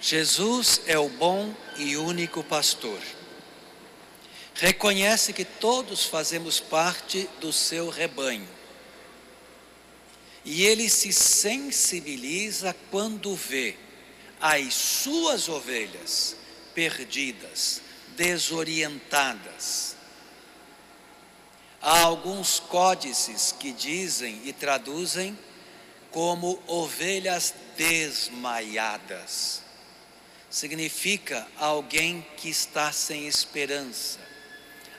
Jesus é o bom e único pastor. Reconhece que todos fazemos parte do seu rebanho. E ele se sensibiliza quando vê as suas ovelhas perdidas, desorientadas. Há alguns códices que dizem e traduzem como ovelhas desmaiadas. Significa alguém que está sem esperança,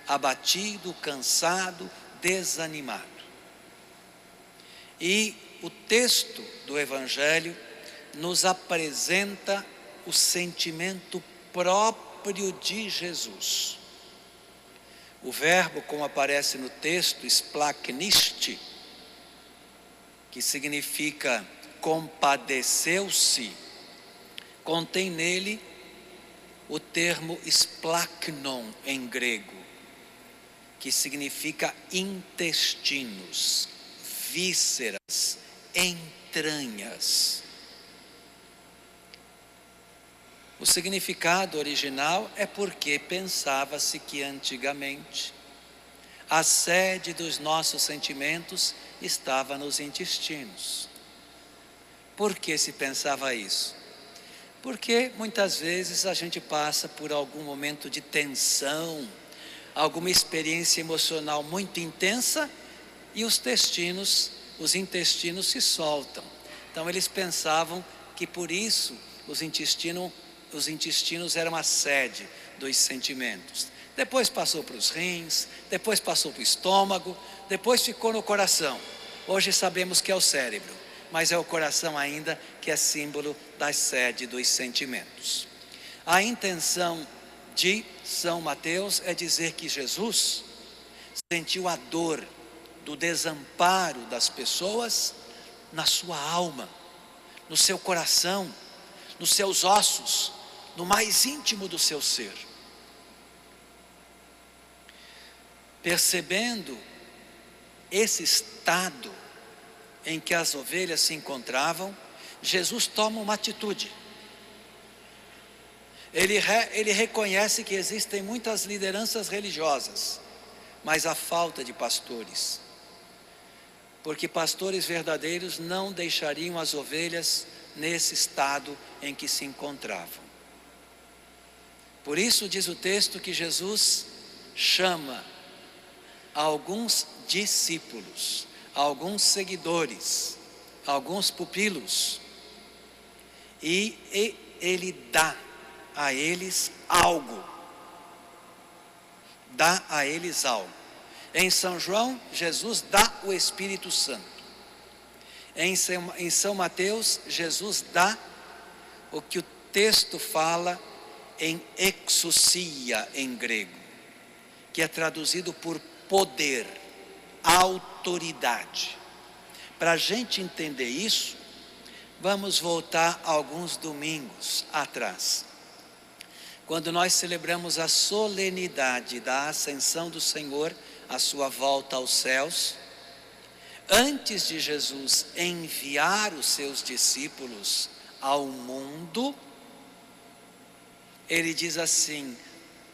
abatido, cansado, desanimado. E o texto do Evangelho nos apresenta o sentimento próprio de Jesus. O verbo, como aparece no texto, splachnisti, que significa compadeceu-se, contém nele o termo splachnon em grego, que significa intestinos, vísceras, entranhas. O significado original é porque pensava-se que antigamente a sede dos nossos sentimentos estava nos intestinos. Por que se pensava isso? Porque muitas vezes a gente passa por algum momento de tensão, alguma experiência emocional muito intensa e os intestinos se soltam. Então eles pensavam que por isso os intestinos eram a sede dos sentimentos. Depois passou para os rins, depois passou para o estômago, depois ficou no coração. Hoje sabemos que é o cérebro, mas é o coração ainda que é símbolo da sede dos sentimentos. A intenção de São Mateus é dizer que Jesus sentiu a dor do desamparo das pessoas na sua alma, no seu coração, nos seus ossos, no mais íntimo do seu ser. Percebendo esse estado em que as ovelhas se encontravam, Jesus toma uma atitude. Ele reconhece que existem muitas lideranças religiosas, mas a falta de pastores. Porque pastores verdadeiros não deixariam as ovelhas nesse estado em que se encontravam. Por isso diz o texto que Jesus chama alguns discípulos, alguns seguidores, alguns pupilos, e ele dá a eles algo. Dá a eles algo. Em São João, Jesus dá o Espírito Santo. Em São Mateus, Jesus dá o que o texto fala em exousia em grego, que é traduzido por poder, autoridade. Para a gente entender isso, vamos voltar alguns domingos atrás, quando nós celebramos a solenidade da ascensão do Senhor, a sua volta aos céus. Antes de Jesus enviar os seus discípulos ao mundo, ele diz assim: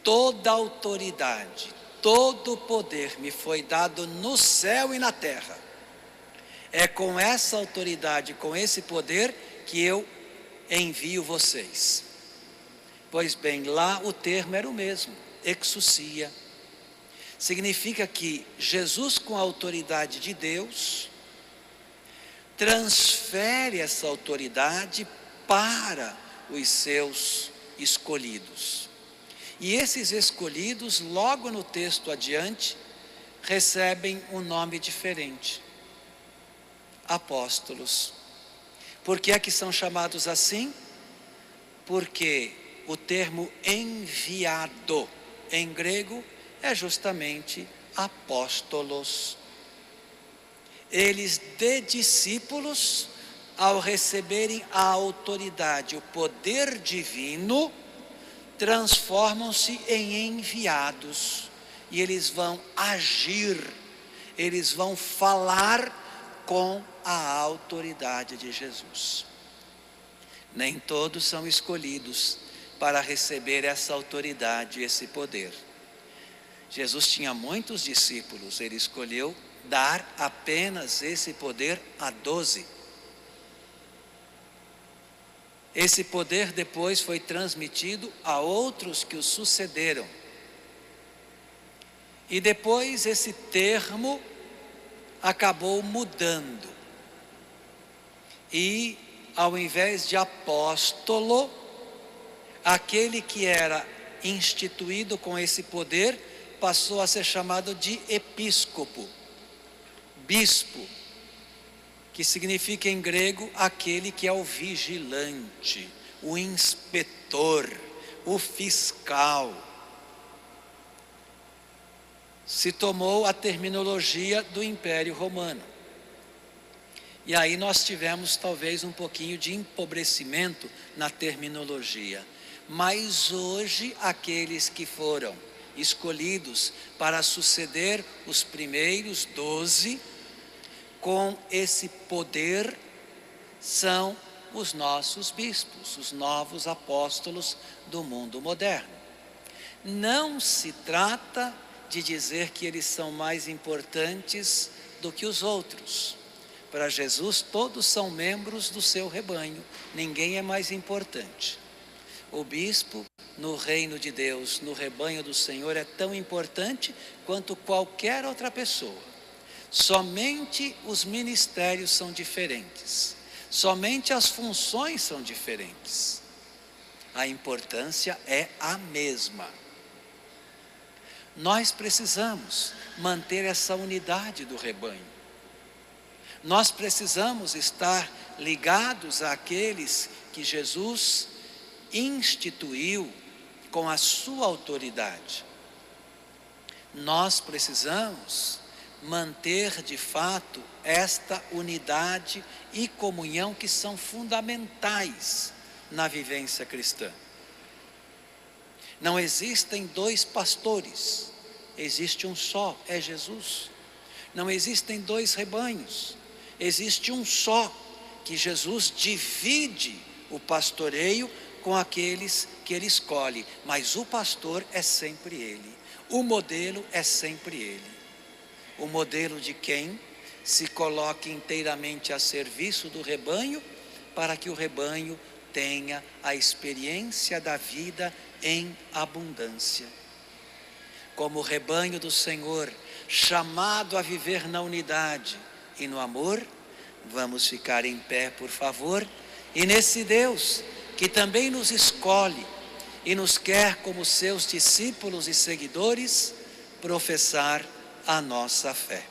toda autoridade, todo o poder me foi dado no céu e na terra. É com essa autoridade, com esse poder que eu envio vocês. Pois bem, lá o termo era o mesmo, exousia. Significa que Jesus, com a autoridade de Deus, transfere essa autoridade para os seus escolhidos. E esses escolhidos, logo no texto adiante, recebem um nome diferente: apóstolos. Por que é que são chamados assim? Porque o termo enviado em grego é justamente apóstolos. Eles, de discípulos, ao receberem a autoridade, o poder divino, transformam-se em enviados. E eles vão agir, eles vão falar com a autoridade de Jesus. Nem todos são escolhidos para receber essa autoridade, esse poder. Jesus tinha muitos discípulos, ele escolheu dar apenas esse poder a 12. Esse poder depois foi transmitido a outros que o sucederam. E depois esse termo acabou mudando. E ao invés de apóstolo, aquele que era instituído com esse poder passou a ser chamado de episcopo, bispo, que significa em grego aquele que é o vigilante, o inspetor, o fiscal. Se tomou a terminologia do Império Romano. E aí nós tivemos talvez um pouquinho de empobrecimento na terminologia. Mas hoje aqueles que foram escolhidos para suceder os primeiros 12, com esse poder, são os nossos bispos, os novos apóstolos do mundo moderno. Não se trata de dizer que eles são mais importantes do que os outros. Para Jesus, todos são membros do seu rebanho, ninguém é mais importante. O bispo, no reino de Deus, no rebanho do Senhor, é tão importante quanto qualquer outra pessoa. Somente os ministérios são diferentes, somente as funções são diferentes. A importância é a mesma. Nós precisamos manter essa unidade do rebanho. Nós precisamos estar ligados àqueles que Jesus instituiu com a sua autoridade. Nós precisamos manter de fato esta unidade e comunhão que são fundamentais na vivência cristã. Não existem dois pastores, existe um só, é Jesus. Não existem dois rebanhos, existe um só, que Jesus divide o pastoreio com aqueles que ele escolhe, mas o pastor é sempre ele, o modelo é sempre ele. O modelo de quem se coloque inteiramente a serviço do rebanho, para que o rebanho tenha a experiência da vida em abundância. Como rebanho do Senhor, chamado a viver na unidade e no amor, vamos ficar em pé, por favor, e nesse Deus que também nos escolhe e nos quer como seus discípulos e seguidores, professar a nossa fé.